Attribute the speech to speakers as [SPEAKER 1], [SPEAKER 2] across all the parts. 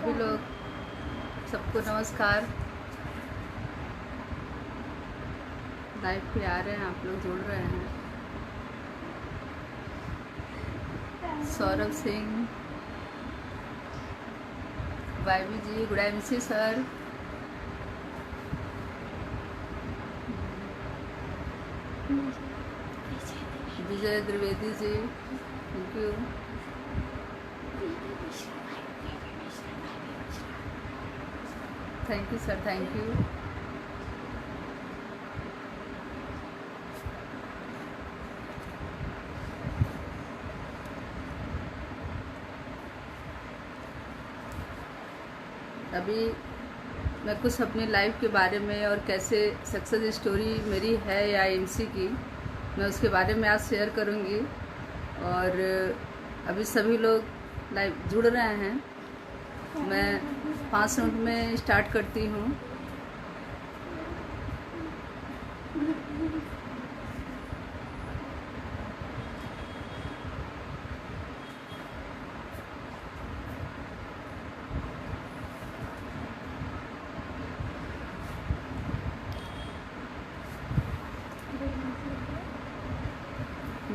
[SPEAKER 1] सभी लोग, सबको नमस्कार। लाइव पे आ रहे हैं, आप लोग जुड़ रहे हैं। Saurabh Singh, YB ji, good MC sir, Vijay Dwivedi ji, thank you. Thank you sir, thank you. अभी मैं कुछ अपनी लाइफ के बारे में और कैसे सक्सेस स्टोरी मेरी है या एमसी की, मैं उसके बारे में आज शेयर करूंगी। और अभी सभी लोग लाइव जुड़ रहे हैं। मैं 5 मिनट में स्टार्ट करती हूँ।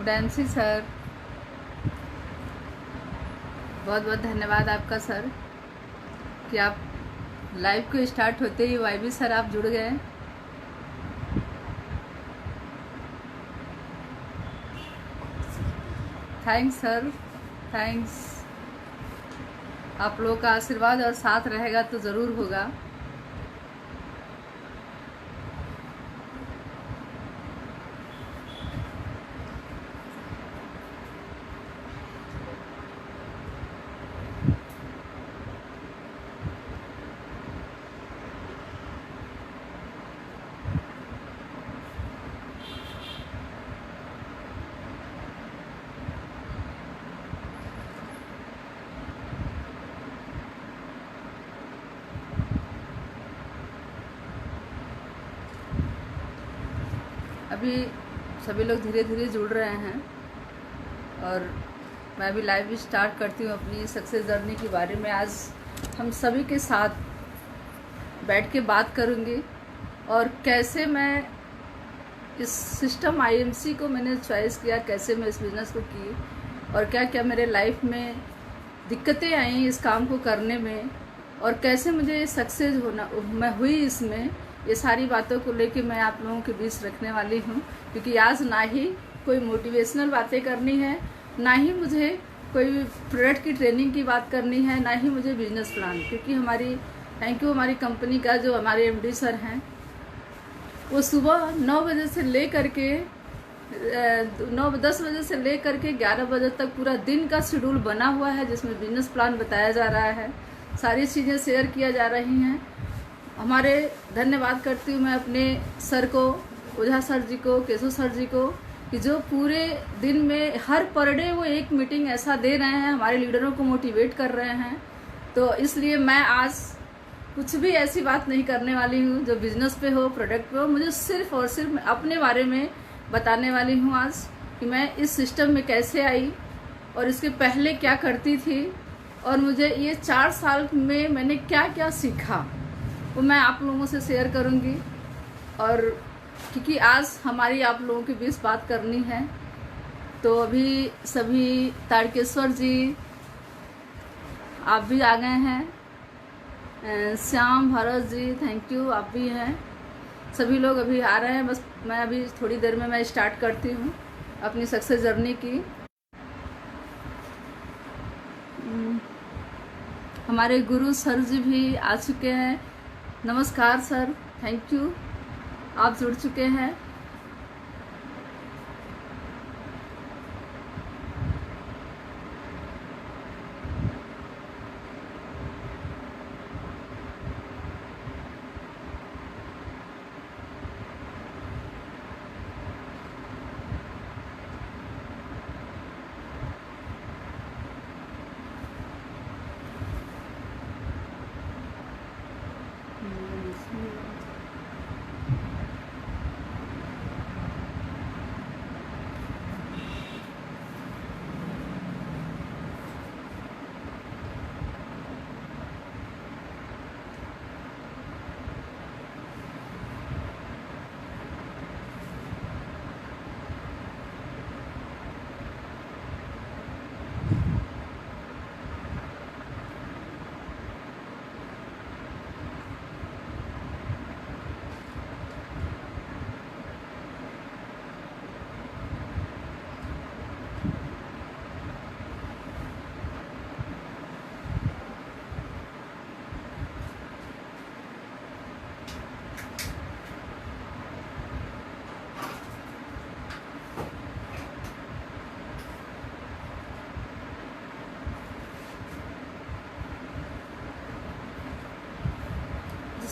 [SPEAKER 1] डैंसी सर, बहुत बहुत धन्यवाद आपका सर कि आप लाइव को स्टार्ट होते ही वाईबी सर आप जुड़ गए। Thanks sir, thanks. आप लोगों का आशीर्वाद और साथ रहेगा तो ज़रूर होगा। अभी सभी लोग धीरे धीरे जुड़ रहे हैं और मैं अभी लाइव स्टार्ट करती हूँ अपनी सक्सेस जर्नी के बारे में। आज हम सभी के साथ बैठ के बात करूँगी और कैसे मैं इस सिस्टम आईएमसी को मैंने चॉइस किया, कैसे मैं इस बिज़नेस को की और क्या क्या मेरे लाइफ में दिक्कतें आई इस काम को करने में और कैसे मुझे सक्सेस होना मैं हुई इसमें। ये सारी बातों को लेके मैं आप लोगों के बीच रखने वाली हूँ, क्योंकि आज ना ही कोई मोटिवेशनल बातें करनी है, ना ही मुझे कोई प्रोडक्ट की ट्रेनिंग की बात करनी है, ना ही मुझे बिजनेस प्लान। क्योंकि हमारी थैंक यू हमारी कंपनी का जो हमारे एमडी सर हैं, वो सुबह 9 बजे से ले करके 9-10 बजे से ले करके 11 बजे तक पूरा दिन का शेड्यूल बना हुआ है, जिसमें बिजनेस प्लान बताया जा रहा है, सारी चीज़ें शेयर किया जा रही हैं। हमारे धन्यवाद करती हूँ मैं अपने सर को, ओझा सर जी को, केशव सर जी को, कि जो पूरे दिन में हर पर डे वो एक मीटिंग ऐसा दे रहे हैं, हमारे लीडरों को मोटिवेट कर रहे हैं। तो इसलिए मैं आज कुछ भी ऐसी बात नहीं करने वाली हूँ जो बिजनेस पे हो, प्रोडक्ट पे हो। मुझे सिर्फ और सिर्फ अपने बारे में बताने वाली हूँ आज कि मैं इस सिस्टम में कैसे आई और इसके पहले क्या करती थी और मुझे ये 4 साल में मैंने क्या क्या सीखा, वो मैं आप लोगों से शेयर करूँगी। और क्योंकि आज हमारी आप लोगों के बीच बात करनी है, तो अभी सभी तारकेश्वर जी आप भी आ गए हैं, श्याम भरत जी थैंक यू, आप भी हैं। सभी लोग अभी आ रहे हैं। बस मैं अभी थोड़ी देर में मैं स्टार्ट करती हूँ अपनी सक्सेस जर्नी की। हमारे गुरु सर जी भी आ चुके हैं। नमस्कार सर, थैंक यू, आप जुड़ चुके हैं।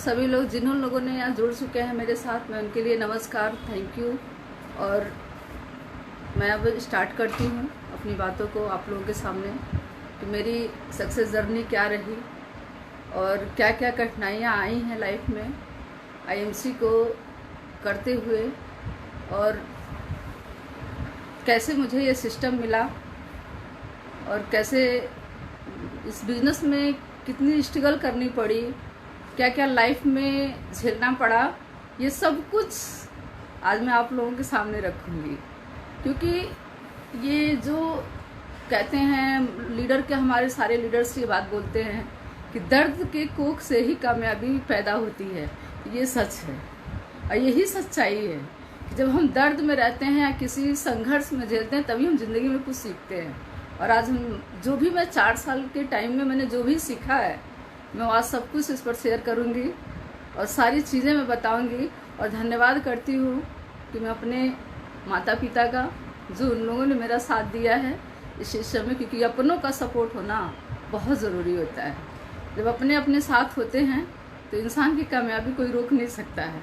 [SPEAKER 1] सभी लोग जिन्हों लोगों ने यहाँ जुड़ चुके हैं मेरे साथ, मैं उनके लिए नमस्कार, थैंक यू। और मैं अब स्टार्ट करती हूँ अपनी बातों को आप लोगों के सामने कि मेरी सक्सेस जर्नी क्या रही और क्या क्या कठिनाइयाँ आई हैं लाइफ में आईएमसी को करते हुए, और कैसे मुझे ये सिस्टम मिला और कैसे इस बिज़नेस में कितनी स्ट्रगल करनी पड़ी, क्या क्या लाइफ में झेलना पड़ा, ये सब कुछ आज मैं आप लोगों के सामने रखूँगी। क्योंकि ये जो कहते हैं लीडर के, हमारे सारे लीडर्स ये बात बोलते हैं कि दर्द के कोख से ही कामयाबी पैदा होती है। ये सच है और यही सच्चाई है कि जब हम दर्द में रहते हैं या किसी संघर्ष में झेलते हैं तभी हम ज़िंदगी में कुछ सीखते हैं। और आज हम जो भी मैं 4 साल के टाइम में मैंने जो भी सीखा है, मैं आज सब कुछ इस पर शेयर करूँगी और सारी चीज़ें मैं बताऊँगी। और धन्यवाद करती हूँ कि मैं अपने माता पिता का, जो उन लोगों ने मेरा साथ दिया है इस सिस्टम में, क्योंकि अपनों का सपोर्ट होना बहुत ज़रूरी होता है। जब अपने अपने साथ होते हैं तो इंसान की कामयाबी कोई रोक नहीं सकता है।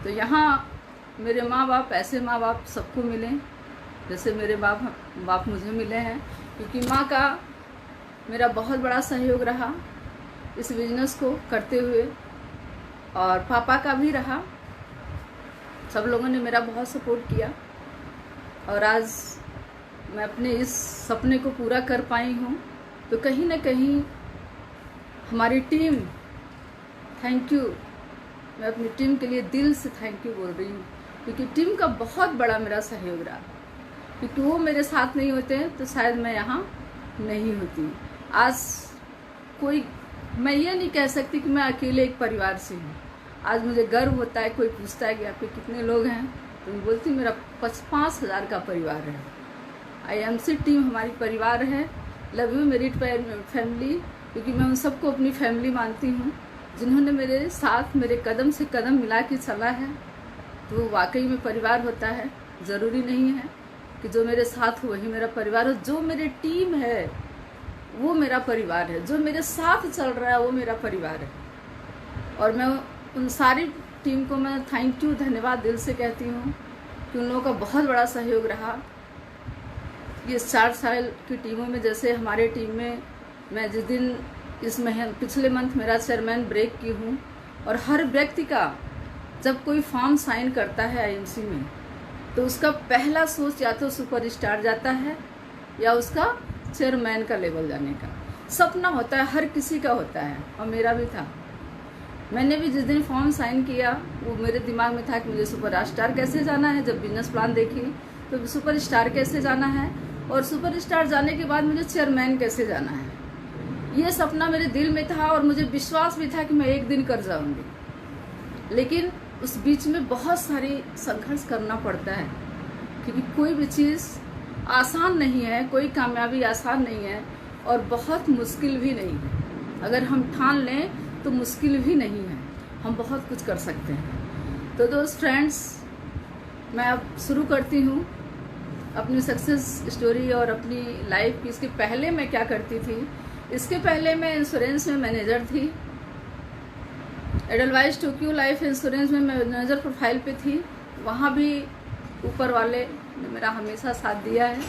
[SPEAKER 1] तो यहाँ मेरे माँ बाप, ऐसे माँ बाप सबको मिले जैसे मेरे बाप मुझे मिले हैं, क्योंकि माँ का मेरा बहुत बड़ा सहयोग रहा इस बिज़नेस को करते हुए, और पापा का भी रहा। सब लोगों ने मेरा बहुत सपोर्ट किया और आज मैं अपने इस सपने को पूरा कर पाई हूँ। तो कहीं ना कहीं हमारी टीम, थैंक यू, मैं अपनी टीम के लिए दिल से थैंक यू बोल रही हूँ, क्योंकि टीम का बहुत बड़ा मेरा सहयोग रहा। क्योंकि वो मेरे साथ नहीं होते तो शायद मैं यहाँ नहीं होती। आज कोई, मैं ये नहीं कह सकती कि मैं अकेले एक परिवार से हूँ। आज मुझे गर्व होता है, कोई पूछता है कि आपके कितने लोग हैं, तो मैं बोलती हूँ मेरा 5,000 का परिवार है। आईएमसी टीम हमारी परिवार है। लव यू मेरी फैमिली, क्योंकि मैं उन सबको अपनी फैमिली मानती हूँ जिन्होंने मेरे साथ मेरे कदम से कदम मिला के चला है। तो वाकई में परिवार होता है, ज़रूरी नहीं है कि जो मेरे साथ हो वही मेरा परिवार हो। जो मेरी टीम है वो मेरा परिवार है, जो मेरे साथ चल रहा है वो मेरा परिवार है। और मैं उन सारी टीम को मैं थैंक यू, धन्यवाद दिल से कहती हूँ कि उन लोगों का बहुत बड़ा सहयोग रहा। ये 4 साल की टीमों में, जैसे हमारे टीम में मैं जिस दिन इस महीने पिछले मंथ मेरा चेयरमैन ब्रेक की हूँ, और हर व्यक्ति का जब कोई फॉर्म साइन करता है आईएमसी में तो उसका पहला सोच या तो सुपरस्टार जाता है या उसका चेयरमैन का लेवल जाने का सपना होता है। हर किसी का होता है और मेरा भी था। मैंने भी जिस दिन फॉर्म साइन किया वो मेरे दिमाग में था कि मुझे सुपरस्टार कैसे जाना है। जब बिजनेस प्लान देखी तो सुपरस्टार कैसे जाना है, और सुपरस्टार जाने के बाद मुझे चेयरमैन कैसे जाना है, ये सपना मेरे दिल में था। और मुझे विश्वास भी था कि मैं एक दिन कर जाऊंगी। लेकिन उस बीच में बहुत सारी संघर्ष करना पड़ता है, क्योंकि कोई भी चीज़ आसान नहीं है, कोई कामयाबी आसान नहीं है और बहुत मुश्किल भी नहीं है। अगर हम ठान लें तो मुश्किल भी नहीं है, हम बहुत कुछ कर सकते हैं। तो दोस्त फ्रेंड्स, मैं अब शुरू करती हूँ अपनी सक्सेस स्टोरी और अपनी लाइफ की। इसके पहले मैं क्या करती थी, इसके पहले मैं इंश्योरेंस में मैनेजर थी। एडलवाइज टोक्यो लाइफ इंश्योरेंस में मैं मैनेजर प्रोफाइल पे थी। वहाँ भी ऊपर वाले ने मेरा हमेशा साथ दिया है।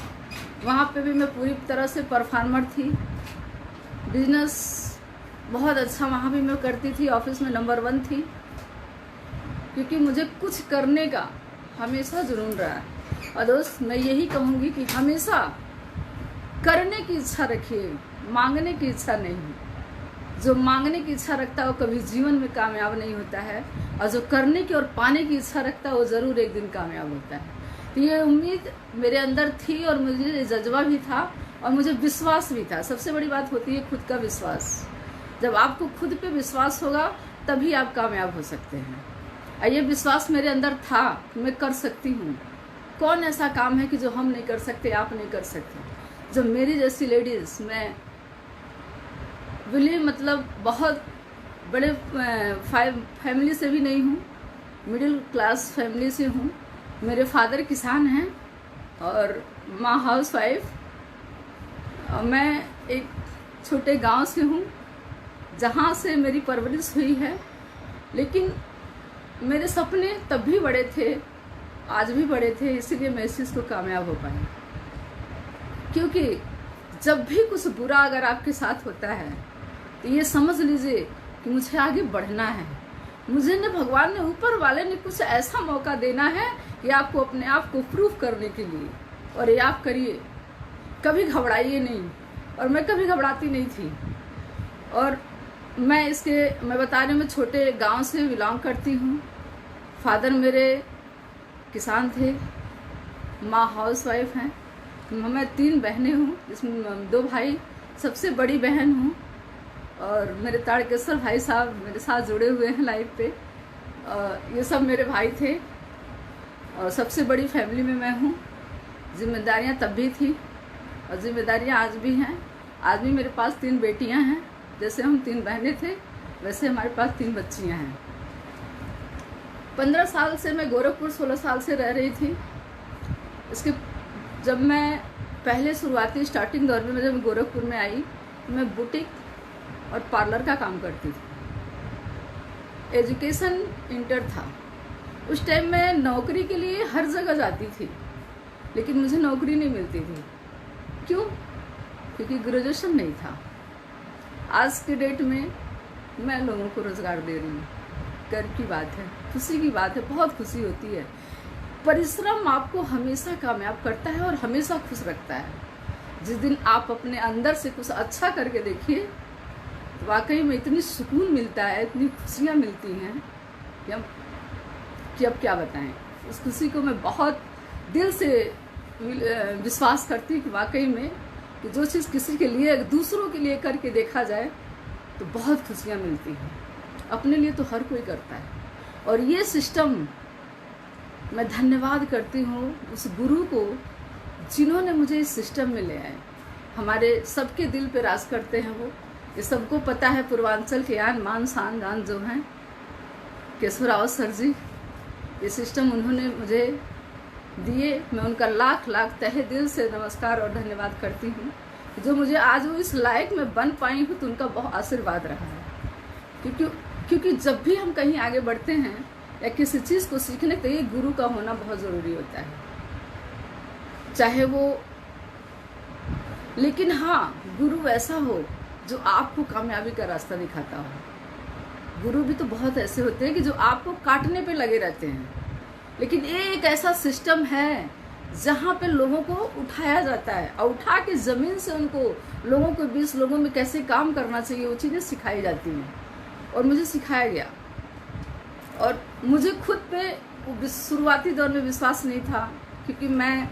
[SPEAKER 1] वहाँ पे भी मैं पूरी तरह से परफॉर्मर थी। बिजनेस बहुत अच्छा वहाँ भी मैं करती थी, ऑफिस में नंबर 1 थी, क्योंकि मुझे कुछ करने का हमेशा जुनून रहा है। और दोस्त, मैं यही कहूँगी कि हमेशा करने की इच्छा रखिए, मांगने की इच्छा नहीं। जो मांगने की इच्छा रखता है वो कभी जीवन में कामयाब नहीं होता है, और जो करने की और पाने की इच्छा रखता है वो ज़रूर एक दिन कामयाब होता है। तो ये उम्मीद मेरे अंदर थी और मुझे जज्बा भी था और मुझे विश्वास भी था। सबसे बड़ी बात होती है खुद का विश्वास। जब आपको खुद पे विश्वास होगा तभी आप कामयाब हो सकते हैं। और ये विश्वास मेरे अंदर था कि मैं कर सकती हूँ। कौन ऐसा काम है कि जो हम नहीं कर सकते, आप नहीं कर सकते। जब मेरी जैसी लेडीज़, मैं बिलीव मतलब बहुत बड़े फैमिली से भी नहीं हूँ, मिडिल क्लास फैमिली से हूँ। मेरे फादर किसान हैं और माँ हाउस वाइफ। मैं एक छोटे गांव से हूँ जहाँ से मेरी परवरिश हुई है। लेकिन मेरे सपने तब भी बड़े थे, आज भी बड़े थे, इसीलिए मैं इस चीज़ को कामयाब हो पाई। क्योंकि जब भी कुछ बुरा अगर आपके साथ होता है तो ये समझ लीजिए कि मुझे आगे बढ़ना है। मुझे ने भगवान ने, ऊपर वाले ने कुछ ऐसा मौका देना है कि आपको अपने आप को प्रूफ करने के लिए, और ये आप करिए, कभी घबराइए नहीं। और मैं कभी घबराती नहीं थी। और मैं बता रही हूँ, मैं छोटे गांव से बिलोंग करती हूँ। फादर मेरे किसान थे, माँ हाउसवाइफ हैं। मैं 3 बहनें हूँ, जिसमें 2 भाई, सबसे बड़ी बहन हूँ। और मेरे ताड़केश्वर भाई साहब मेरे साथ जुड़े हुए हैं लाइफ पे। ये सब मेरे भाई थे और सबसे बड़ी फैमिली में मैं हूँ। जिम्मेदारियाँ तब भी थी और जिम्मेदारियाँ आज भी हैं। आज भी मेरे पास 3 बेटियाँ हैं। जैसे हम 3 बहनें थे, वैसे हमारे पास 3 बच्चियाँ हैं। 15 साल से मैं गोरखपुर, 16 साल से रह रही थी। इसके जब मैं पहले शुरुआती स्टार्टिंग दौर में जब गोरखपुर में आई, मैं बुटीक और पार्लर का काम करती थी। एजुकेशन इंटर था। उस टाइम मैं नौकरी के लिए हर जगह जाती थी, लेकिन मुझे नौकरी नहीं मिलती थी। क्यों? क्योंकि ग्रेजुएशन नहीं था। आज के डेट में मैं लोगों को रोजगार दे रही हूँ। गर्व की बात है, खुशी की बात है, बहुत खुशी होती है। परिश्रम आपको हमेशा कामयाब करता है और हमेशा खुश रखता है। जिस दिन आप अपने अंदर से कुछ अच्छा करके देखिए, तो वाकई में इतनी सुकून मिलता है, इतनी खुशियाँ मिलती हैं कि अब क्या बताएं। उस खुशी को मैं बहुत दिल से विश्वास करती हूँ कि वाकई में कि जो चीज़ किसी के लिए, दूसरों के लिए करके देखा जाए तो बहुत खुशियाँ मिलती हैं। अपने लिए तो हर कोई करता है। और ये सिस्टम, मैं धन्यवाद करती हूँ उस गुरु को जिन्होंने मुझे इस सिस्टम में ले आए। हमारे सबके दिल पे राज करते हैं वो। ये सबको पता है, पूर्वांचल के आन मान शान दान जो हैं केशव रावत सर जी, ये सिस्टम उन्होंने मुझे दिए। मैं उनका लाख लाख तहे दिल से नमस्कार और धन्यवाद करती हूँ। जो मुझे आज वो इस लायक में बन पाई हूँ, तो उनका बहुत आशीर्वाद रहा है। क्योंकि जब भी हम कहीं आगे बढ़ते हैं या किसी चीज़ को सीखने के लिए, गुरु का होना बहुत ज़रूरी होता है। चाहे वो, लेकिन हाँ, गुरु ऐसा हो जो आपको कामयाबी का रास्ता दिखाता हो। गुरु भी तो बहुत ऐसे होते हैं कि जो आपको काटने पे लगे रहते हैं, लेकिन एक ऐसा सिस्टम है जहाँ पे लोगों को उठाया जाता है और उठा के ज़मीन से उनको, लोगों को 20 लोगों में कैसे काम करना चाहिए, वो चीज़ें सिखाई जाती हैं। और मुझे सिखाया गया। और मुझे खुद पे शुरुआती दौर में विश्वास नहीं था, क्योंकि मैं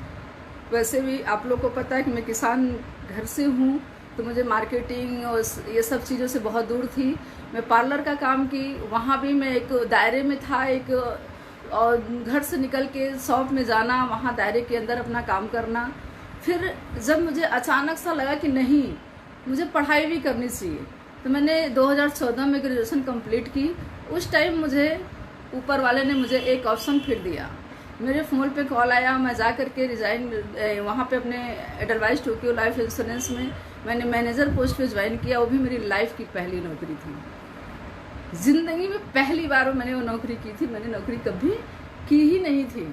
[SPEAKER 1] वैसे भी, आप लोग को पता है कि मैं किसान घर से हूँ, तो मुझे मार्केटिंग और ये सब चीज़ों से बहुत दूर थी। मैं पार्लर का काम की, वहाँ भी मैं एक दायरे में था, एक, और घर से निकल के शॉप में जाना, वहाँ दायरे के अंदर अपना काम करना। फिर जब मुझे अचानक सा लगा कि नहीं, मुझे पढ़ाई भी करनी चाहिए, तो मैंने 2014 में ग्रेजुएशन कंप्लीट की। उस टाइम मुझे ऊपर वाले ने मुझे एक ऑप्शन फिर दिया। मेरे फ़ोन पे कॉल आया, मैं जा करके रिज़ाइन, वहाँ पे अपने एडलवाइस टोक्यो लाइफ इंश्योरेंस में मैंने मैनेजर पोस्ट पे ज्वाइन किया। वो भी मेरी लाइफ की पहली नौकरी थी। ज़िंदगी में पहली बार मैंने वो नौकरी की थी। मैंने नौकरी कभी की ही नहीं थी,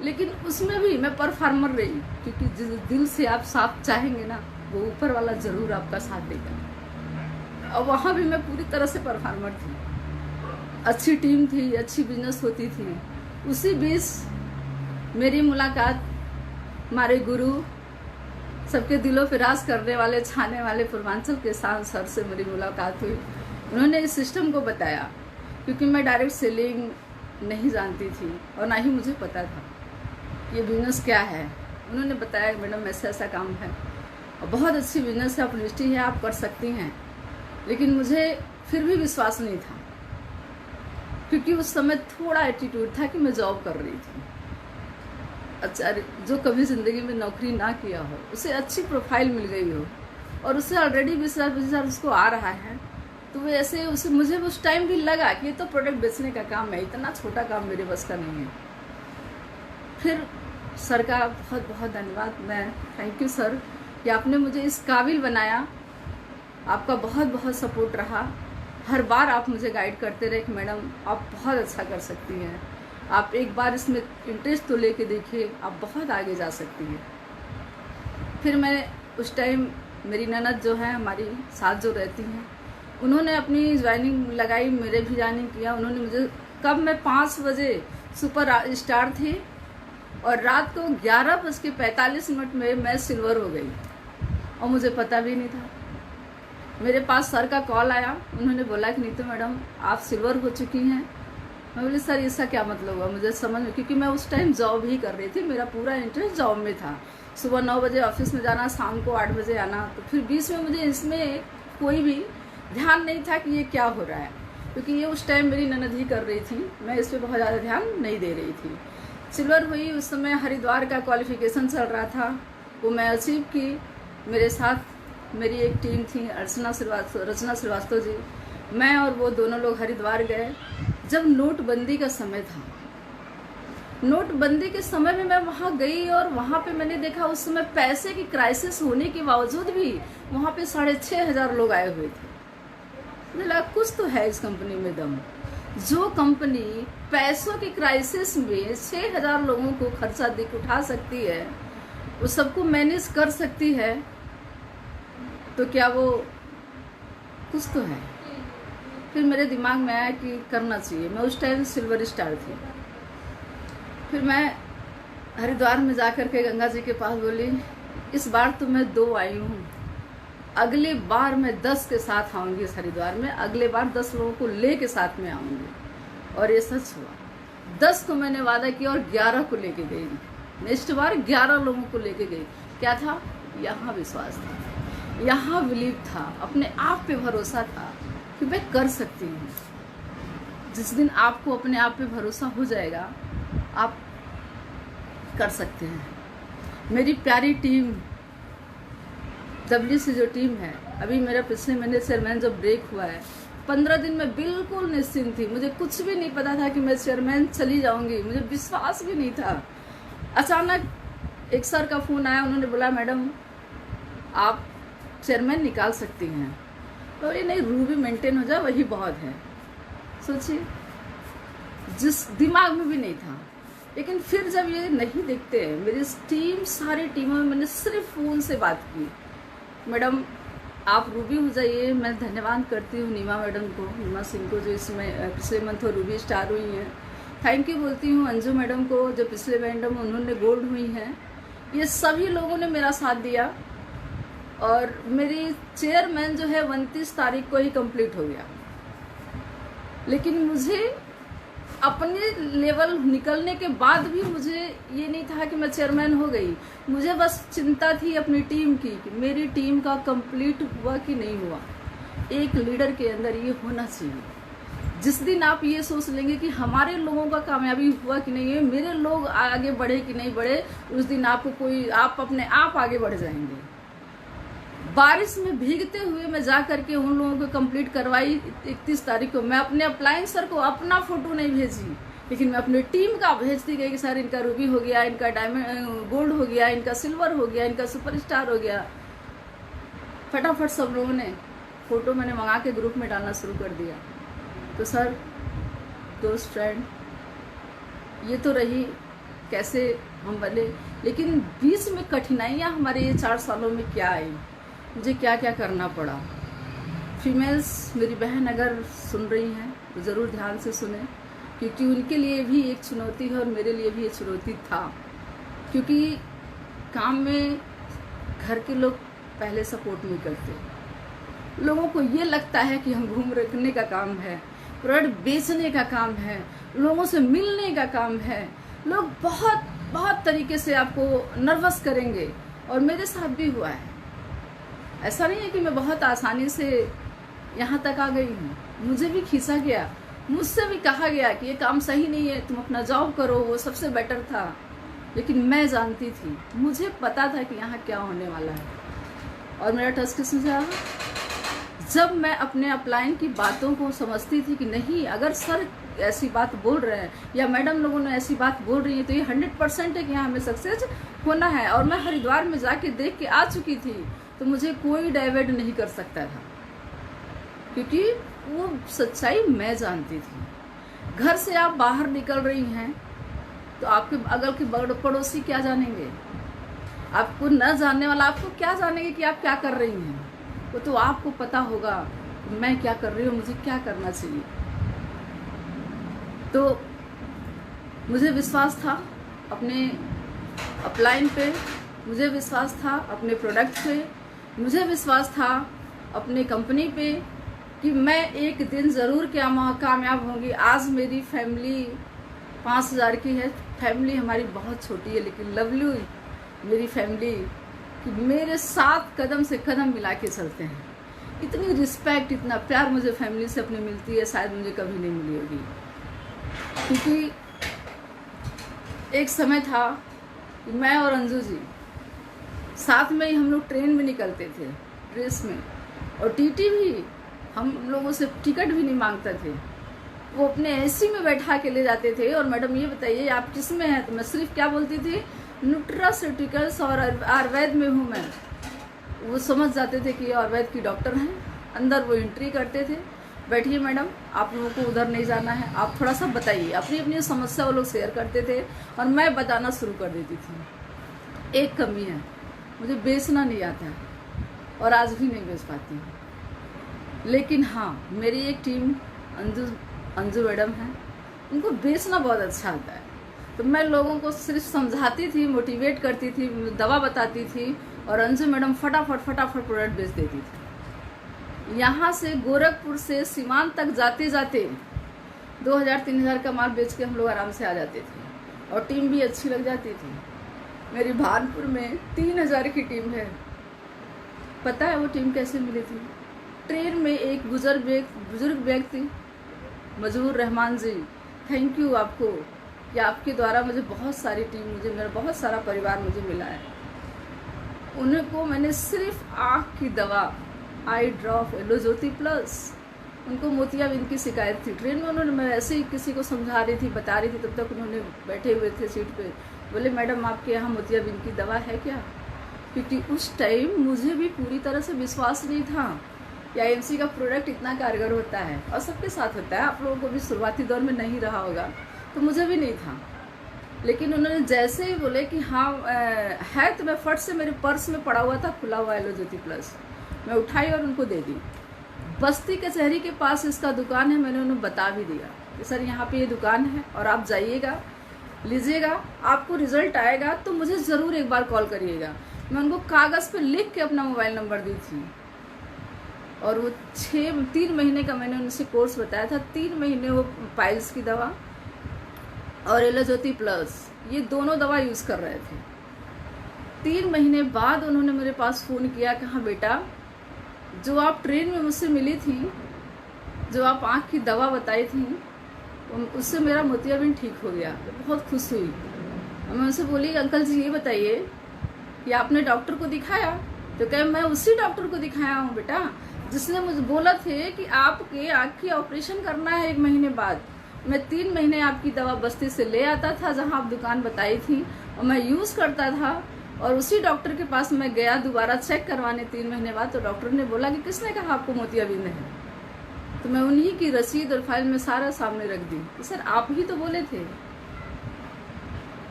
[SPEAKER 1] लेकिन उसमें भी मैं परफॉर्मर रही, क्योंकि जिस दिल से आप साफ चाहेंगे ना, वो ऊपर वाला ज़रूर आपका साथ देगा। और वहाँ भी मैं पूरी तरह से परफॉर्मर थी। अच्छी टीम थी, अच्छी बिजनेस होती थी। उसी बीच मेरी मुलाकात हमारे गुरु, सबके दिलों पे राज करने वाले, छाने वाले पूर्वांचल के सांसद सर से मेरी मुलाकात हुई। उन्होंने इस सिस्टम को बताया, क्योंकि मैं डायरेक्ट सेलिंग नहीं जानती थी और ना ही मुझे पता था ये बिजनेस क्या है। उन्होंने बताया, मैडम ऐसा ऐसा काम है और बहुत अच्छी बिजनेस है, अपॉर्चुनिटी है, आप कर सकती हैं। लेकिन मुझे फिर भी विश्वास नहीं था, क्योंकि उस समय थोड़ा एटीट्यूड था कि मैं जॉब कर रही थी। अच्छा, जो कभी ज़िंदगी में नौकरी ना किया हो, उसे अच्छी प्रोफाइल मिल गई हो और उससे ऑलरेडी 20,000 उसको आ रहा है, तो वो ऐसे उसे, मुझे उस टाइम भी लगा कि ये तो प्रोडक्ट बेचने का काम है, इतना छोटा काम मेरे बस का नहीं है। फिर सर का बहुत बहुत धन्यवाद। मैं थैंक यू सर कि आपने मुझे इस काबिल बनाया। आपका बहुत बहुत सपोर्ट रहा। हर बार आप मुझे गाइड करते रहे कि मैडम आप बहुत अच्छा कर सकती हैं, आप एक बार इसमें इंटरेस्ट तो लेके देखिए, आप बहुत आगे जा सकती हैं। फिर मैं उस टाइम मेरी ननद जो है हमारी साथ जो रहती हैं, उन्होंने अपनी ज्वाइनिंग लगाई, मेरे भी ज्वाइनिंग किया उन्होंने मुझे। कब मैं 5 बजे सुपर स्टार थी और रात को 11:45 में मैं सिल्वर हो गई और मुझे पता भी नहीं था। मेरे पास सर का कॉल आया, उन्होंने बोला कि नीतू मैडम आप सिल्वर हो चुकी हैं। मैं बोली सर इसका क्या मतलब हुआ, मुझे समझ में, क्योंकि मैं उस टाइम जॉब ही कर रही थी, मेरा पूरा इंटरेस्ट जॉब में था। सुबह 9 बजे ऑफिस में जाना, शाम को 8 बजे आना, तो फिर बीच में मुझे इसमें कोई भी ध्यान नहीं था कि ये क्या हो रहा है, क्योंकि ये उस टाइम मेरी ननद ही कर रही थी, मैं इस पर बहुत ज़्यादा ध्यान नहीं दे रही थी। सिल्वर हुई, उस समय हरिद्वार का क्वालिफिकेशन चल रहा था, वो मैं अचीव की। मेरे साथ मेरी एक टीम थी, रचना श्रीवास्तव जी, मैं और वो दोनों लोग हरिद्वार गए। जब नोटबंदी का समय था, नोटबंदी के समय में मैं वहाँ गई और वहाँ पे मैंने देखा उस समय पैसे की क्राइसिस होने के बावजूद भी वहाँ पे 6,500 लोग आए हुए थे। मुझे लगा कुछ तो है इस कंपनी में दम, जो कंपनी पैसों की क्राइसिस में 6,000 लोगों को खर्चा दे के उठा सकती है, वो सबको मैनेज कर सकती है, तो क्या वो कुछ तो है। फिर मेरे दिमाग में आया कि करना चाहिए। मैं उस टाइम सिल्वर स्टार थी। फिर मैं हरिद्वार में जाकर के गंगा जी के पास बोली इस बार तो मैं 2 आई हूँ, अगली बार मैं 10 के साथ आऊँगी इस हरिद्वार में, अगले बार 10 लोगों को ले के साथ में आऊँगी। और ये सच हुआ। 10 को मैंने वादा किया और 11 को लेके गई। नेक्स्ट बार 11 लोगों को लेके गई। क्या था? यहाँ विश्वास था, यहाँ बिलीव था, अपने आप पे भरोसा था कि मैं कर सकती हूँ। जिस दिन आपको अपने आप पे भरोसा हो जाएगा, आप कर सकते हैं। मेरी प्यारी टीम WC जो टीम है, अभी मेरा पिछले महीने चेयरमैन जो ब्रेक हुआ है, 15 दिन में बिल्कुल निश्चिंत थी। मुझे कुछ भी नहीं पता था कि मैं चेयरमैन चली जाऊंगी, मुझे विश्वास भी नहीं था। अचानक एक सर का फ़ोन आया, उन्होंने बोला मैडम आप चेयरमैन निकाल सकती हैं। तो ये नहीं, रूल भी मेंटेन हो जाए वही बहुत है। सोचिए, जिस दिमाग में भी नहीं था। लेकिन फिर जब ये नहीं देखते हैं, मेरी टीम सारी टीमों में मैंने सिर्फ फ़ोन से बात की, मैडम आप रूबी हो जाइए। मैं धन्यवाद करती हूँ नीमा मैडम को, नीमा सिंह को, जो इसमें पिछले मंथ रूबी स्टार हुई हैं। थैंक यू बोलती हूँ अंजू मैडम को, जो पिछले मैडम उन्होंने गोल्ड हुई हैं। ये सभी लोगों ने मेरा साथ दिया और मेरी चेयरमैन जो है 29 तारीख को ही कंप्लीट हो गया। लेकिन मुझे अपने लेवल निकलने के बाद भी मुझे ये नहीं था कि मैं चेयरमैन हो गई। मुझे बस चिंता थी अपनी टीम की कि मेरी टीम का कंप्लीट हुआ कि नहीं हुआ। एक लीडर के अंदर ये होना चाहिए। जिस दिन आप ये सोच लेंगे कि हमारे लोगों का कामयाबी हुआ कि नहीं है, मेरे लोग आगे बढ़े कि नहीं बढ़े, उस दिन आपको आप अपने आप आगे बढ़ जाएंगे। बारिश में भीगते हुए मैं जा करके उन लोगों को कंप्लीट करवाई 31 तारीख को। मैं अपने अप्लायंस सर को अपना फोटो नहीं भेजी, लेकिन मैं अपनी टीम का भेजती गई कि सर इनका रूबी हो गया, इनका डायमंड गोल्ड हो गया, इनका सिल्वर हो गया, इनका सुपरस्टार हो गया। फटाफट सब लोगों ने फोटो मैंने मंगा के ग्रुप में डालना शुरू कर दिया। तो सर, दोस्त, फ्रेंड, ये तो रही कैसे हम बने। लेकिन बीच में कठिनाइयाँ हमारे ये 4 सालों में क्या आई, मुझे क्या क्या करना पड़ा। फीमेल्स मेरी बहन अगर सुन रही हैं तो ज़रूर ध्यान से सुने, क्योंकि उनके लिए भी एक चुनौती है और मेरे लिए भी एक चुनौती था। क्योंकि काम में घर के लोग पहले सपोर्ट नहीं करते। लोगों को ये लगता है कि हम घूम रखने का काम है, प्रोडक्ट बेचने का काम है, लोगों से मिलने का काम है। लोग बहुत बहुत तरीके से आपको नर्वस करेंगे, और मेरे साथ भी हुआ है। ऐसा नहीं है कि मैं बहुत आसानी से यहाँ तक आ गई हूँ। मुझे भी खींचा गया, मुझसे भी कहा गया कि ये काम सही नहीं है, तुम अपना जॉब करो, वो सबसे बेटर था। लेकिन मैं जानती थी, मुझे पता था कि यहाँ क्या होने वाला है। और मेरा टच किसने से आया? जब मैं अपने अपलाइन की बातों को समझती थी कि नहीं, अगर सर ऐसी बात बोल रहे हैं या मैडम लोगों ने ऐसी बात बोल रही है, तो ये 100% है कि यहाँ हमें सक्सेस होना है। और मैं हरिद्वार में जाके देख के आ चुकी थी, तो मुझे कोई डाइवर्ट नहीं कर सकता था, क्योंकि वो सच्चाई मैं जानती थी। घर से आप बाहर निकल रही हैं तो आपके अगल के पड़ोसी क्या जानेंगे? आपको न जानने वाला आपको क्या जानेंगे कि आप क्या कर रही हैं? वो तो आपको पता होगा कि मैं क्या कर रही हूँ, मुझे क्या करना चाहिए। तो मुझे विश्वास था अपने अपलाइन पे, मुझे विश्वास था अपने प्रोडक्ट पे, मुझे विश्वास था अपने कंपनी पे कि मैं एक दिन ज़रूर कामयाब होंगी। आज मेरी फैमिली 5000 की है। फैमिली हमारी बहुत छोटी है, लेकिन लवली मेरी फैमिली कि मेरे साथ कदम से कदम मिला के चलते हैं। इतनी रिस्पेक्ट, इतना प्यार मुझे फैमिली से अपनी मिलती है, शायद मुझे कभी नहीं मिली होगी। क्योंकि एक समय था कि मैं और अंजू जी साथ में ही हम लोग ट्रेन में निकलते थे, रेस में, और टीटी भी हम लोगों से टिकट भी नहीं मांगते थे। वो अपने एसी में बैठा के ले जाते थे। और मैडम ये बताइए आप किस में हैं? तो मैं सिर्फ क्या बोलती थी, न्यूट्रास्यूटिकल्स और आयुर्वेद में हूँ मैं। वो समझ जाते थे कि ये आयुर्वेद की डॉक्टर हैं। अंदर वो एंट्री करते थे, बैठिए मैडम, आप लोगों को उधर नहीं जाना है, आप थोड़ा सा बताइए। अपनी अपनी समस्या वो लोग शेयर करते थे और मैं बताना शुरू कर देती थी। एक कमी है, मुझे बेचना नहीं आता और आज भी नहीं बेच पाती हूँ। लेकिन हाँ, मेरी एक टीम अंजू मैडम है, उनको बेचना बहुत अच्छा आता है। तो मैं लोगों को सिर्फ समझाती थी, मोटिवेट करती थी, दवा बताती थी, और अंजू मैडम फटाफट प्रोडक्ट बेच देती थी। यहाँ से गोरखपुर से सीमांत तक जाते जाते 2000-3000 का माल बेच के हम लोग आराम से आ जाते थे, और टीम भी अच्छी लग जाती थी। मेरी भानपुर में 3000 की टीम है। पता है वो टीम कैसे मिली थी? ट्रेन में एक बुजुर्ग व्यक्ति मजबूर रहमान जी, थैंक यू आपको कि आपके द्वारा मुझे बहुत सारी टीम, मुझे मेरा बहुत सारा परिवार मुझे मिला है। उनको मैंने सिर्फ आँख की दवा आई ड्रॉप एलो ज्योति प्लस, उनको मोतियाबिंद की शिकायत थी। ट्रेन में उन्होंने, मैं ऐसे ही किसी को समझा रही थी, बता रही थी, तब तक उन्होंने बैठे हुए थे सीट पे, बोले मैडम आपके यहाँ मोतियाबिंद की दवा है क्या? क्योंकि उस टाइम मुझे भी पूरी तरह से विश्वास नहीं था कि आईएमसी का प्रोडक्ट इतना कारगर होता है, और सबके साथ होता है। आप लोगों को भी शुरुआती दौर में नहीं रहा होगा, तो मुझे भी नहीं था। लेकिन उन्होंने जैसे ही बोले कि हाँ है, तो मैं फट से, मेरे पर्स में पड़ा हुआ था खुला हुआ एलो ज्योति प्लस, मैं उठाई और उनको दे दी। बस्ती कचहरी के पास इसका दुकान है, मैंने उन्हें बता भी दिया कि सर यहाँ पे ये दुकान है और आप जाइएगा, लीजिएगा, आपको रिजल्ट आएगा तो मुझे ज़रूर एक बार कॉल करिएगा। मैं उनको कागज़ पे लिख के अपना मोबाइल नंबर दी थी, और वो 3 महीने का मैंने उनसे कोर्स बताया था। 3 महीने वो पाइल्स की दवा और एलो ज्योति प्लस, ये दोनों दवा यूज़ कर रहे थे। 3 महीने बाद उन्होंने मेरे पास फ़ोन किया, कहा बेटा जो आप ट्रेन में मुझसे मिली थी, जो आप आँख की दवा बताई थी, उससे मेरा मोतियाबिंद ठीक हो गया। बहुत खुश हुई। मैं उनसे बोली अंकल जी ये बताइए कि आपने डॉक्टर को दिखाया? तो कहे मैं उसी डॉक्टर को दिखाया हूँ बेटा जिसने मुझे बोला थे कि आपके आँख की ऑपरेशन करना है 1 महीने बाद। मैं 3 महीने आपकी दवा बस्ती से ले आता था जहाँ आप दुकान बताई थी, और मैं यूज़ करता था, और उसी डॉक्टर के पास मैं गया दोबारा चेक करवाने 3 महीने बाद, तो डॉक्टर ने बोला कि किसने कहा आपको मोतियाबिंद है? तो मैं उन्हीं की रसीद और फाइल में सारा सामने रख दी कि सर आप ही तो बोले थे।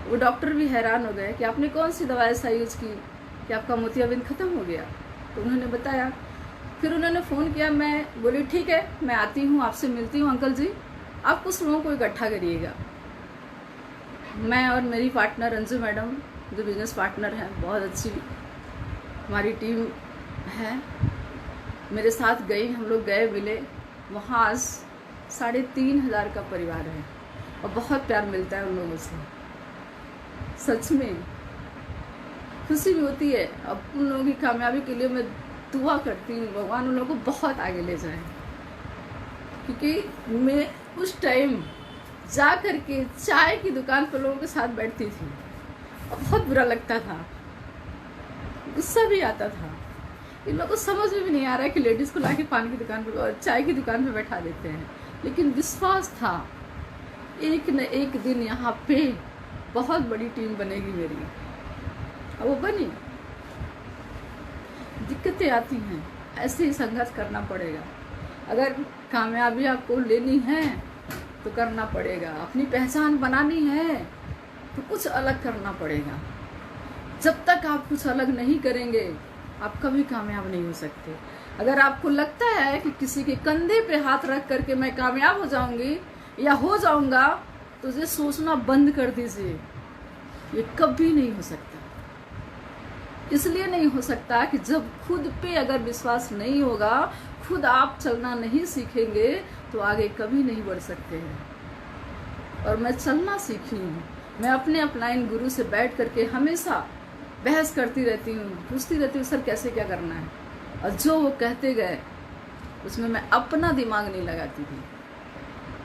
[SPEAKER 1] वो डॉक्टर भी हैरान हो गए कि आपने कौन सी दवा ऐसा यूज़ की कि आपका मोतियाबिंद ख़त्म हो गया। तो उन्होंने बताया। फिर उन्होंने फ़ोन किया, मैं बोली ठीक है मैं आती हूँ, आपसे मिलती हूँ अंकल जी, आप कुछ लोगों को इकट्ठा करिएगा। मैं और मेरी पार्टनर अंजू मैडम जो बिजनेस पार्टनर हैं, बहुत अच्छी हमारी टीम है, मेरे साथ गई। हम लोग गए, मिले। वहाँ आज 3500 का परिवार है और बहुत प्यार मिलता है उन लोगों से। सच में खुशी भी होती है। अब उन लोगों की कामयाबी के लिए मैं दुआ करती हूँ, भगवान उन लोगों को बहुत आगे ले जाए। क्योंकि मैं उस टाइम जा कर के चाय की दुकान पर लोगों के साथ बैठती थी और बहुत बुरा लगता था, गुस्सा भी आता था। इन लोगों को समझ में भी नहीं आ रहा है कि लेडीज़ को लाके पान की दुकान पर और चाय की दुकान पर बैठा देते हैं। लेकिन विश्वास था एक न एक दिन यहाँ पे बहुत बड़ी टीम बनेगी मेरी, और वो बनी। दिक्कतें आती हैं, ऐसे ही संघर्ष करना पड़ेगा। अगर कामयाबी आपको लेनी है तो करना पड़ेगा, अपनी पहचान बनानी है तो कुछ अलग करना पड़ेगा। जब तक आप कुछ अलग नहीं करेंगे आप कभी कामयाब नहीं हो सकते। अगर आपको लगता है कि किसी के कंधे पे हाथ रख करके मैं कामयाब हो जाऊंगी या हो जाऊंगा, तो ये सोचना बंद कर दीजिए। ये कभी नहीं हो सकता। इसलिए नहीं हो सकता कि जब खुद पे अगर विश्वास नहीं होगा, खुद आप चलना नहीं सीखेंगे तो आगे कभी नहीं बढ़ सकते हैं। और मैं चलना सीखी हूँ। मैं अपने अपलाइन गुरु से बैठ करके हमेशा बहस करती रहती हूँ, पूछती रहती हूँ सर कैसे क्या करना है, और जो वो कहते गए उसमें मैं अपना दिमाग नहीं लगाती थी,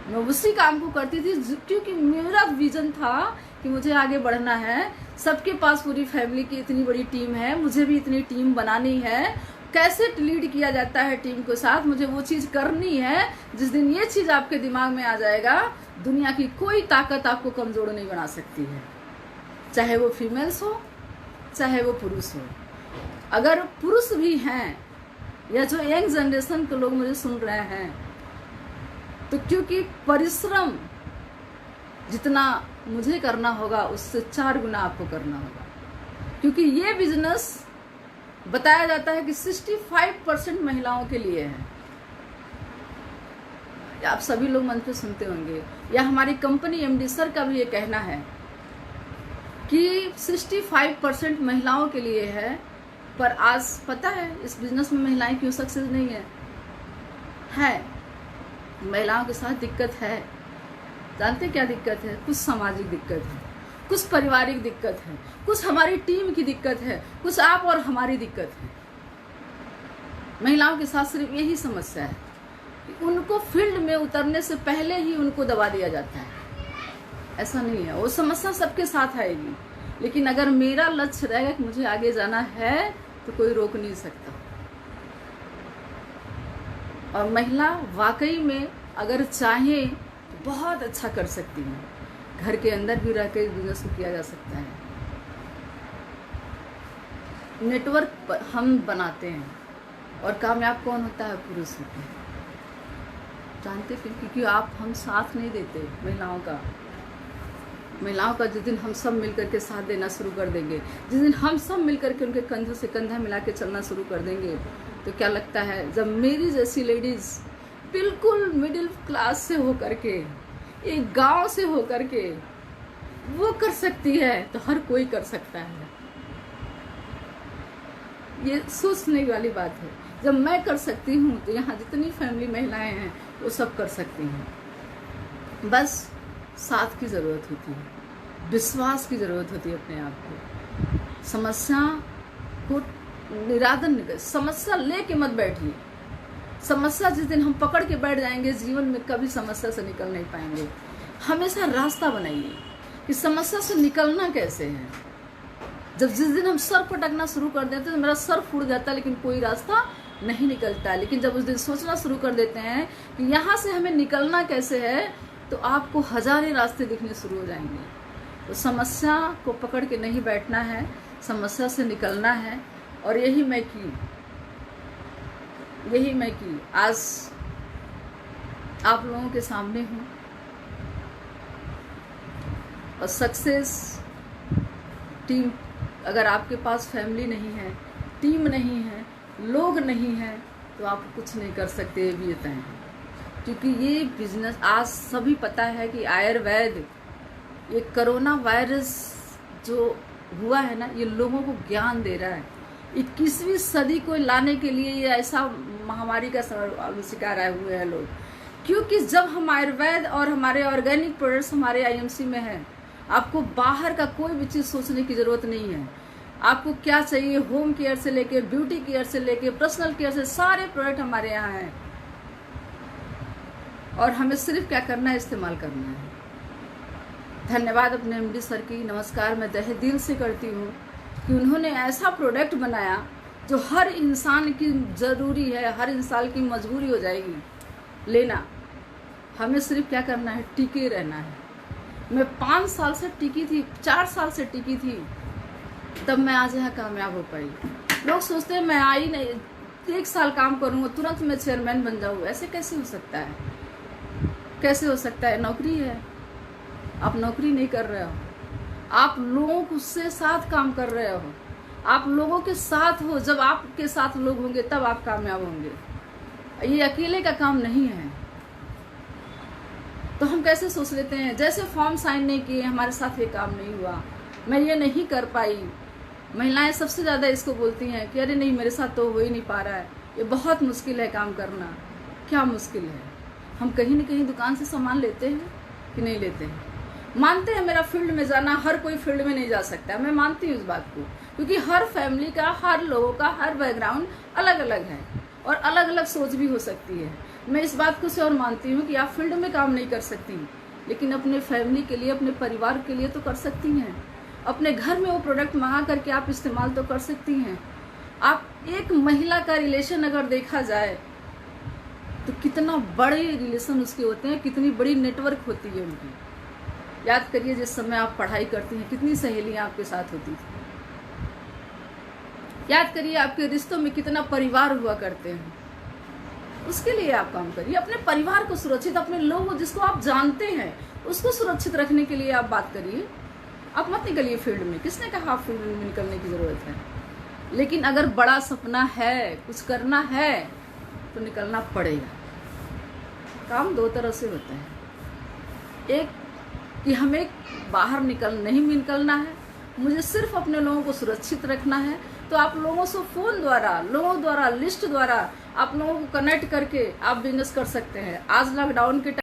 [SPEAKER 1] मैं उसी काम को करती थी क्योंकि मेरा विजन था कि मुझे आगे बढ़ना है। सबके पास पूरी फैमिली की इतनी बड़ी टीम है, मुझे भी इतनी टीम बनानी है। कैसे लीड किया जाता है टीम के साथ, मुझे वो चीज़ करनी है। जिस दिन ये चीज़ आपके दिमाग में आ जाएगा, दुनिया की कोई ताकत आपको कमज़ोर नहीं बना सकती है, चाहे वो फीमेल्स हो चाहे वो पुरुष हो। अगर पुरुष भी हैं या जो यंग जनरेशन के लोग मुझे सुन रहे हैं, तो क्योंकि परिश्रम जितना मुझे करना होगा उससे 4 गुना आपको करना होगा। क्योंकि ये बिजनेस बताया जाता है कि 65% महिलाओं के लिए है। आप सभी लोग मन पे सुनते होंगे, या हमारी कंपनी एमडी सर का भी ये कहना है कि 65% महिलाओं के लिए है। पर आज पता है इस बिजनेस में महिलाएं क्यों सक्सेस नहीं है। महिलाओं के साथ दिक्कत है। जानते क्या दिक्कत है? कुछ सामाजिक दिक्कत है, कुछ पारिवारिक दिक्कत है, कुछ हमारी टीम की दिक्कत है, कुछ आप और हमारी दिक्कत है। महिलाओं के साथ सिर्फ यही समस्या है कि उनको फील्ड में उतरने से पहले ही उनको दबा दिया जाता है। ऐसा नहीं है, वो समस्या सबके साथ आएगी, लेकिन अगर मेरा लक्ष्य रहेगा कि मुझे आगे जाना है तो कोई रोक नहीं सकता। और महिला वाकई में अगर चाहे तो बहुत अच्छा कर सकती है। घर के अंदर भी रह कर बिजनेस किया जा सकता है। नेटवर्क हम बनाते हैं और कामयाब कौन होता है? पुरुष होते हैं। जानते फिर क्योंकि आप हम साथ नहीं देते महिलाओं का जिस दिन हम सब मिलकर के साथ देना शुरू कर देंगे, जिस दिन हम सब मिलकर के उनके कंधों से कंधा मिला के चलना शुरू कर देंगे, तो क्या लगता है जब मेरी जैसी लेडीज बिल्कुल मिडिल क्लास से होकर के, एक गांव से होकर के वो कर सकती है, तो हर कोई कर सकता है। ये सोचने वाली बात है। जब मैं कर सकती हूँ तो यहाँ जितनी फैमिली महिलाएं हैं वो सब कर सकती हैं। बस साथ की ज़रूरत होती है, विश्वास की ज़रूरत होती है अपने आप को। समस्या को निरादन, समस्या लेके मत बैठिए। समस्या जिस दिन हम पकड़ के बैठ जाएंगे, जीवन में कभी समस्या से निकल नहीं पाएंगे। हमेशा रास्ता बनाइए कि समस्या से निकलना कैसे है। जब जिस दिन हम सर पटकना शुरू कर देते हैं तो मेरा सर फूट जाता है, लेकिन कोई रास्ता नहीं निकलता है। लेकिन जब उस दिन सोचना शुरू कर देते हैं कि यहाँ से हमें निकलना कैसे है, तो आपको हजारों रास्ते दिखने शुरू हो जाएंगे। तो समस्या को पकड़ के नहीं बैठना है, समस्या से निकलना है। और यही मैं की आज आप लोगों के सामने हूँ। और सक्सेस टीम, अगर आपके पास फैमिली नहीं है, टीम नहीं है, लोग नहीं है, तो आप कुछ नहीं कर सकते। ये भी तय है। क्योंकि ये बिजनेस आज सभी पता है कि आयुर्वेद, ये कोरोना वायरस जो हुआ है ना, ये लोगों को ज्ञान दे रहा है। 21वीं सदी को लाने के लिए ये ऐसा महामारी का शिकार आए हुए हैं लोग। क्योंकि जब हम आयुर्वेद और हमारे ऑर्गेनिक प्रोडक्ट्स हमारे आईएमसी में हैं, आपको बाहर का कोई भी चीज़ सोचने की ज़रूरत नहीं है। आपको क्या चाहिए, होम केयर से लेके ब्यूटी केयर से लेके पर्सनल केयर से सारे प्रोडक्ट हमारे यहाँ हैं। और हमें सिर्फ क्या करना है, इस्तेमाल करना है। धन्यवाद अपने एमडी सर की, नमस्कार मैं तहे दिल से करती हूँ कि उन्होंने ऐसा प्रोडक्ट बनाया जो हर इंसान की ज़रूरी है, हर इंसान की मजबूरी हो जाएगी लेना। हमें सिर्फ क्या करना है, टिके रहना है। मैं 5 साल से टिकी थी, 4 साल से टिकी थी, तब मैं आज यहाँ कामयाब हो पाई। लोग सोचते हैं मैं आई नहीं, 1 साल काम करूँगा तुरंत मैं चेयरमैन बन जाऊँ, ऐसे कैसे हो सकता है? कैसे हो सकता है? नौकरी है, आप नौकरी नहीं कर रहे हो, आप लोगों के उससे साथ काम कर रहे हो, आप लोगों के साथ हो। जब आपके साथ लोग होंगे तब आप कामयाब होंगे, ये अकेले का काम नहीं है। तो हम कैसे सोच लेते हैं जैसे फॉर्म साइन नहीं किए हमारे साथ ये काम नहीं हुआ, मैं ये नहीं कर पाई। महिलाएं सबसे ज़्यादा इसको बोलती हैं कि अरे नहीं मेरे साथ तो हो ही नहीं पा रहा है, ये बहुत मुश्किल है काम करना। क्या मुश्किल है? हम कहीं न कहीं दुकान से सामान लेते हैं कि नहीं लेते हैं? मानते हैं मेरा फील्ड में जाना, हर कोई फील्ड में नहीं जा सकता, मैं मानती हूँ इस बात को, क्योंकि हर फैमिली का, हर लोगों का, हर बैकग्राउंड अलग अलग है और अलग अलग सोच भी हो सकती है। मैं इस बात को श्योर मानती हूँ कि आप फील्ड में काम नहीं कर सकती, लेकिन अपने फैमिली के लिए, अपने परिवार के लिए तो कर सकती हैं। अपने घर में वो प्रोडक्ट मंगा करके आप इस्तेमाल तो कर सकती हैं। आप एक महिला का रिलेशन अगर देखा जाए तो कितना बड़े रिलेशन उसके होते हैं, कितनी बड़ी नेटवर्क होती है उनकी। याद करिए जिस समय आप पढ़ाई करती हैं कितनी सहेलियां आपके साथ होती थी। याद करिए आपके रिश्तों में कितना परिवार हुआ करते हैं। उसके लिए आप काम करिए, अपने परिवार को सुरक्षित, अपने लोगों जिसको आप जानते हैं उसको सुरक्षित रखने के लिए आप बात करिए। आप मत निकलिए फील्ड में, किसने कहा आप फील्ड में निकलने की जरूरत है? लेकिन अगर बड़ा सपना है, कुछ करना है तो निकलना पड़ेगा। काम 2 तरह से होता है, एक कि हमें बाहर नहीं निकलना है, मुझे सिर्फ अपने लोगों को सुरक्षित रखना है, तो आप लोगों से फ़ोन द्वारा, लोगों द्वारा, लिस्ट द्वारा आप लोगों को कनेक्ट करके आप बिजनेस कर सकते हैं। आज लॉकडाउन के